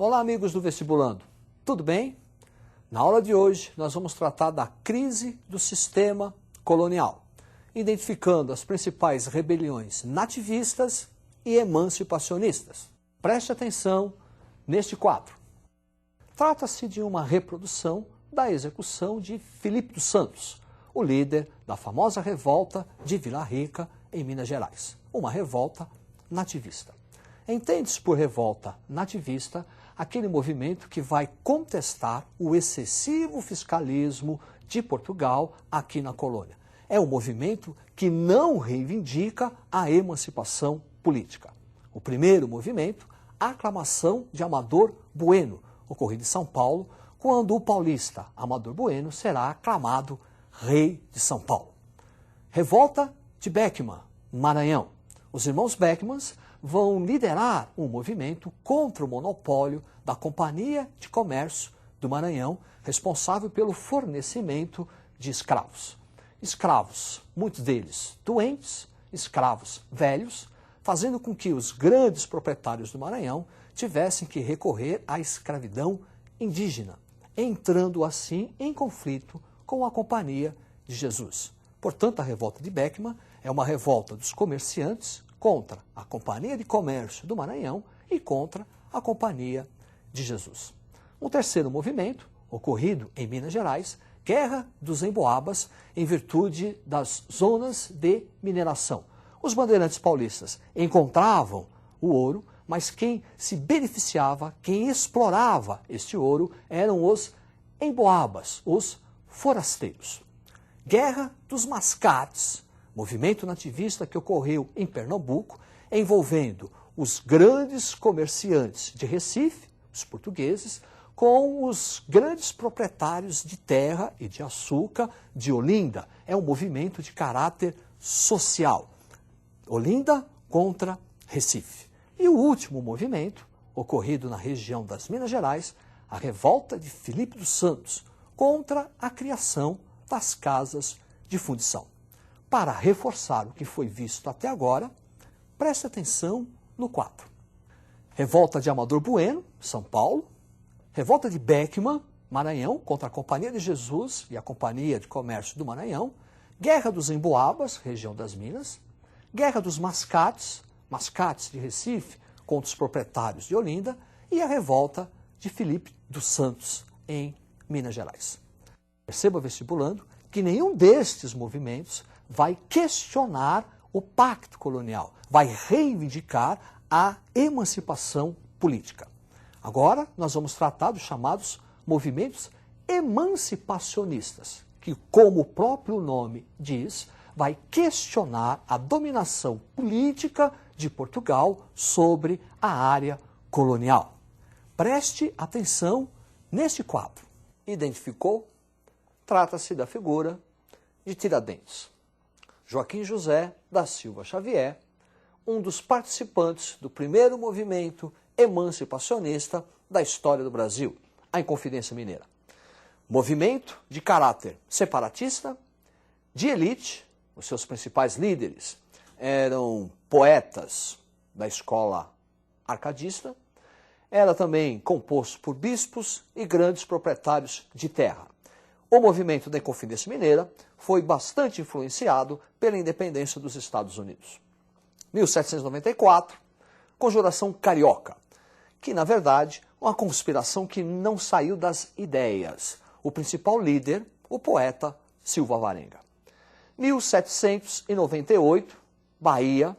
Olá, amigos do Vestibulando. Tudo bem? Na aula de hoje, nós vamos tratar da crise do sistema colonial, identificando as principais rebeliões nativistas e emancipacionistas. Preste atenção neste quadro. Trata-se de uma reprodução da execução de Filipe dos Santos, o líder da famosa revolta de Vila Rica, em Minas Gerais. Uma revolta nativista. Entende-se por revolta nativista aquele movimento que vai contestar o excessivo fiscalismo de Portugal aqui na colônia. É um movimento que não reivindica a emancipação política. O primeiro movimento, a aclamação de Amador Bueno, ocorrido em São Paulo, quando o paulista Amador Bueno será aclamado rei de São Paulo. Revolta de Beckman, Maranhão. Os irmãos Beckmans vão liderar um movimento contra o monopólio da Companhia de Comércio do Maranhão, responsável pelo fornecimento de escravos. Escravos, muitos deles doentes, escravos velhos, fazendo com que os grandes proprietários do Maranhão tivessem que recorrer à escravidão indígena, entrando assim em conflito com a Companhia de Jesus. Portanto, a revolta de Beckman é uma revolta dos comerciantes contra a Companhia de Comércio do Maranhão e contra a Companhia de Jesus. Um terceiro movimento, ocorrido em Minas Gerais, Guerra dos Emboabas, em virtude das zonas de mineração. Os bandeirantes paulistas encontravam o ouro, mas quem se beneficiava, quem explorava este ouro, eram os emboabas, os forasteiros. Guerra dos Mascates, movimento nativista que ocorreu em Pernambuco, envolvendo os grandes comerciantes de Recife, os portugueses, com os grandes proprietários de terra e de açúcar de Olinda. É um movimento de caráter social. Olinda contra Recife. E o último movimento, ocorrido na região das Minas Gerais, a revolta de Filipe dos Santos contra a criação das casas de fundição. Para reforçar o que foi visto até agora, preste atenção no quadro. Revolta de Amador Bueno, São Paulo. Revolta de Beckman, Maranhão, contra a Companhia de Jesus e a Companhia de Comércio do Maranhão. Guerra dos Emboabas, região das Minas. Guerra dos Mascates, Mascates de Recife, contra os proprietários de Olinda. E a revolta de Filipe dos Santos, em Minas Gerais. Perceba, vestibulando, que nenhum destes movimentos vai questionar o pacto colonial, vai reivindicar a emancipação política. Agora, nós vamos tratar dos chamados movimentos emancipacionistas, que, como o próprio nome diz, vai questionar a dominação política de Portugal sobre a área colonial. Preste atenção neste quadro. Identificou? Trata-se da figura de Tiradentes. Joaquim José da Silva Xavier, um dos participantes do primeiro movimento emancipacionista da história do Brasil, a Inconfidência Mineira. Movimento de caráter separatista, de elite, os seus principais líderes eram poetas da escola arcadista, era também composto por bispos e grandes proprietários de terra. O movimento da Inconfidência Mineira foi bastante influenciado pela independência dos Estados Unidos. 1794, Conjuração Carioca, que na verdade é uma conspiração que não saiu das ideias. O principal líder, o poeta Silva Varenga. 1798, Bahia,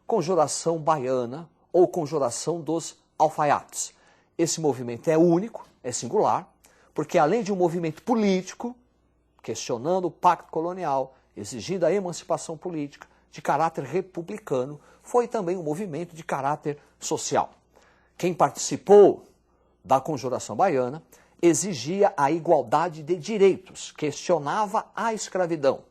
Conjuração Baiana ou Conjuração dos Alfaiates. Esse movimento é único, é singular, porque além de um movimento político, questionando o pacto colonial, exigindo a emancipação política de caráter republicano, foi também um movimento de caráter social. Quem participou da Conjuração Baiana exigia a igualdade de direitos, questionava a escravidão.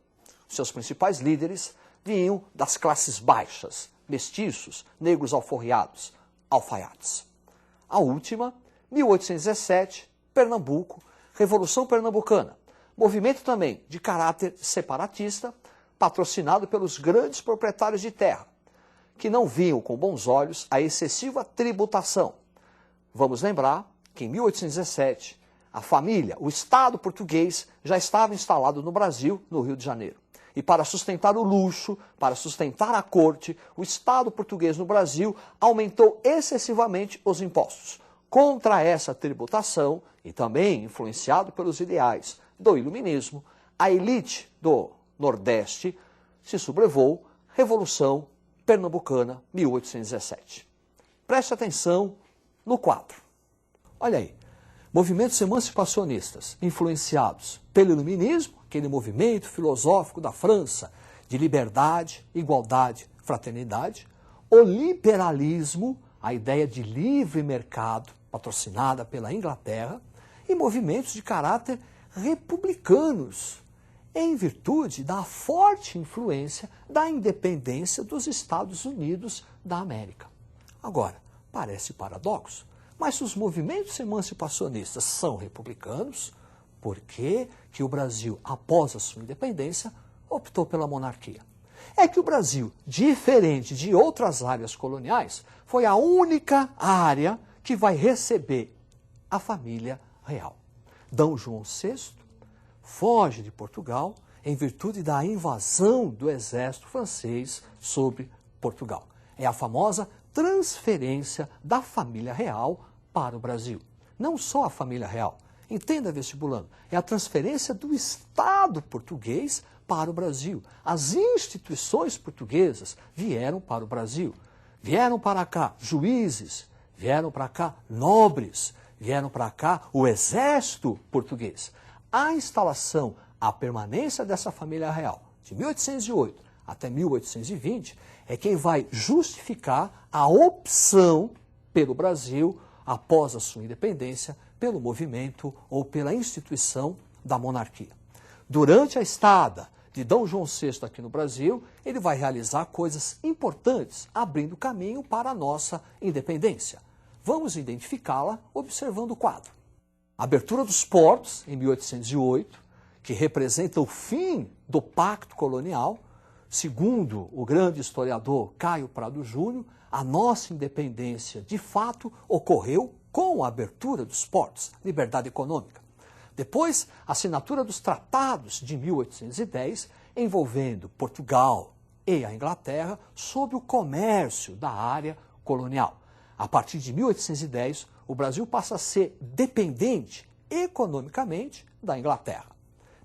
Seus principais líderes vinham das classes baixas, mestiços, negros alforriados, alfaiates. A última, 1817, Pernambuco, Revolução Pernambucana, movimento também de caráter separatista, patrocinado pelos grandes proprietários de terra, que não viam com bons olhos a excessiva tributação, Vamos lembrar que em 1817, a família, o Estado português, já estava instalado no Brasil, no Rio de Janeiro. E para sustentar o luxo, para sustentar a corte, o Estado português no Brasil aumentou excessivamente os impostos. Contra essa tributação, e também influenciado pelos ideais do iluminismo, a elite do Nordeste se sublevou, Revolução Pernambucana, 1817. Preste atenção no quadro. Olha aí, movimentos emancipacionistas influenciados pelo iluminismo, aquele movimento filosófico da França de liberdade, igualdade, fraternidade, o liberalismo, a ideia de livre mercado, patrocinada pela Inglaterra, e movimentos de caráter republicanos, em virtude da forte influência da independência dos Estados Unidos da América. Agora, parece paradoxo, mas se os movimentos emancipacionistas são republicanos, por que que o Brasil, após a sua independência, optou pela monarquia? É que o Brasil, diferente de outras áreas coloniais, foi a única área que vai receber a família real. D. João VI foge de Portugal em virtude da invasão do exército francês sobre Portugal. É a famosa transferência da família real para o Brasil. Não só a família real, entenda, vestibulando, é a transferência do Estado português para o Brasil. As instituições portuguesas vieram para o Brasil. Vieram para cá juízes, vieram para cá nobres, vieram para cá o exército português. A instalação, a permanência dessa família real, de 1808 até 1820, é quem vai justificar a opção pelo Brasil, após a sua independência, pelo movimento ou pela instituição da monarquia. Durante a estada de D. João VI aqui no Brasil, ele vai realizar coisas importantes, abrindo caminho para a nossa independência. Vamos identificá-la observando o quadro. A abertura dos portos, em 1808, que representa o fim do pacto colonial. Segundo o grande historiador Caio Prado Júnior, a nossa independência, de fato, ocorreu com a abertura dos portos, liberdade econômica. Depois, a assinatura dos tratados de 1810, envolvendo Portugal e a Inglaterra sobre o comércio da área colonial. A partir de 1810, o Brasil passa a ser dependente economicamente da Inglaterra.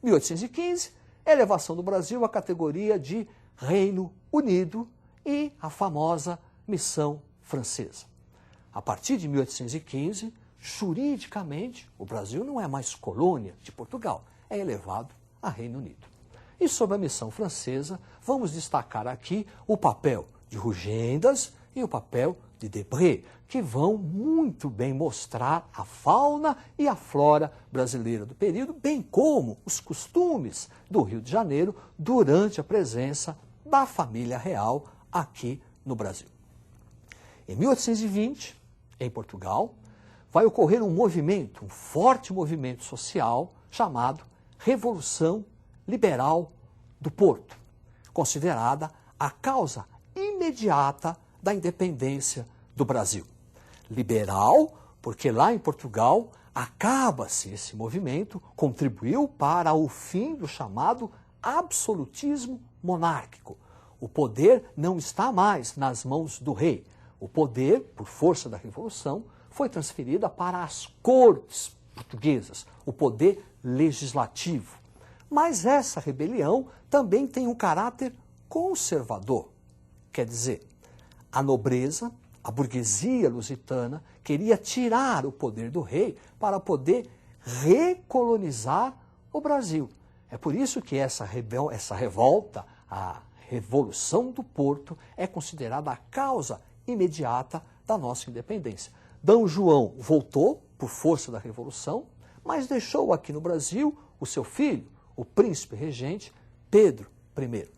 1815, elevação do Brasil à categoria de Reino Unido e a famosa Missão Francesa. A partir de 1815, juridicamente, o Brasil não é mais colônia de Portugal, é elevado a Reino Unido. E sobre a Missão Francesa, vamos destacar aqui o papel de Rugendas e o papel de Debré, que vão muito bem mostrar a fauna e a flora brasileira do período, bem como os costumes do Rio de Janeiro durante a presença da família real aqui no Brasil. Em 1820, em Portugal, vai ocorrer um movimento, um forte movimento social chamado Revolução Liberal do Porto, considerada a causa imediata da independência do Brasil. Liberal, porque lá em Portugal acaba-se esse movimento, contribuiu para o fim do chamado absolutismo monárquico. O poder não está mais nas mãos do rei. O poder, por força da Revolução, foi transferido para as cortes portuguesas, o poder legislativo. Mas essa rebelião também tem um caráter conservador. Quer dizer, a nobreza, a burguesia lusitana, queria tirar o poder do rei para poder recolonizar o Brasil. É por isso que essa revolta, a Revolução do Porto, é considerada a causa imediata da nossa independência. D. João voltou por força da Revolução, mas deixou aqui no Brasil o seu filho, o príncipe regente Pedro I,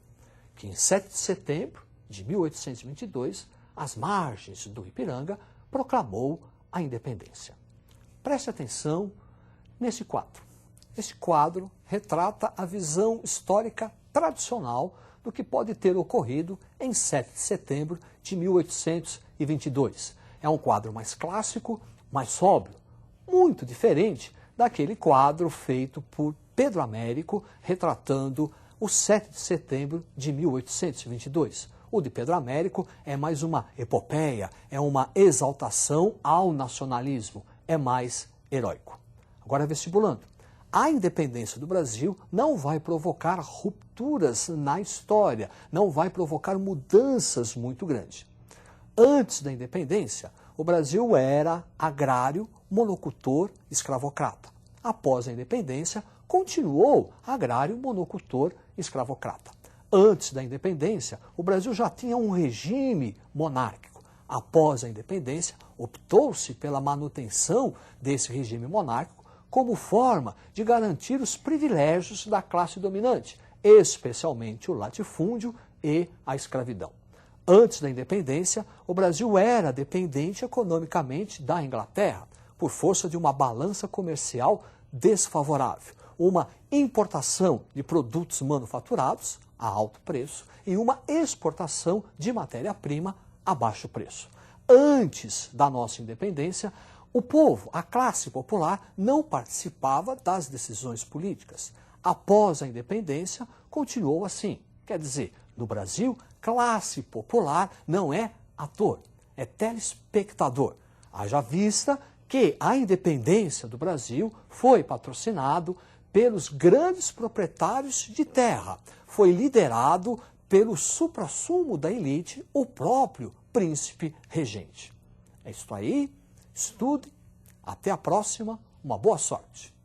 que em 7 de setembro de 1822, às margens do Ipiranga, proclamou a independência. Preste atenção nesse quadro. Esse quadro retrata a visão histórica tradicional do que pode ter ocorrido em 7 de setembro de 1822. É um quadro mais clássico, mais sóbrio, muito diferente daquele quadro feito por Pedro Américo, retratando o 7 de setembro de 1822. O de Pedro Américo é mais uma epopeia, é uma exaltação ao nacionalismo, é mais heróico. Agora, vestibulando. A independência do Brasil não vai provocar rupturas na história, não vai provocar mudanças muito grandes. Antes da independência, o Brasil era agrário, monocultor, escravocrata. Após a independência, continuou agrário, monocultor, escravocrata. Antes da independência, o Brasil já tinha um regime monárquico. Após a independência, optou-se pela manutenção desse regime monárquico como forma de garantir os privilégios da classe dominante, especialmente o latifúndio e a escravidão. Antes da independência, o Brasil era dependente economicamente da Inglaterra, por força de uma balança comercial desfavorável, uma importação de produtos manufaturados a alto preço e uma exportação de matéria-prima a baixo preço. Antes da nossa independência, o povo, a classe popular, não participava das decisões políticas. Após a independência, continuou assim. Quer dizer, no Brasil, classe popular não é ator, é telespectador. Haja vista que a independência do Brasil foi patrocinado pelos grandes proprietários de terra. Foi liderado pelo suprassumo da elite, o próprio príncipe regente. É isso aí. Estude. Até a próxima. Uma boa sorte.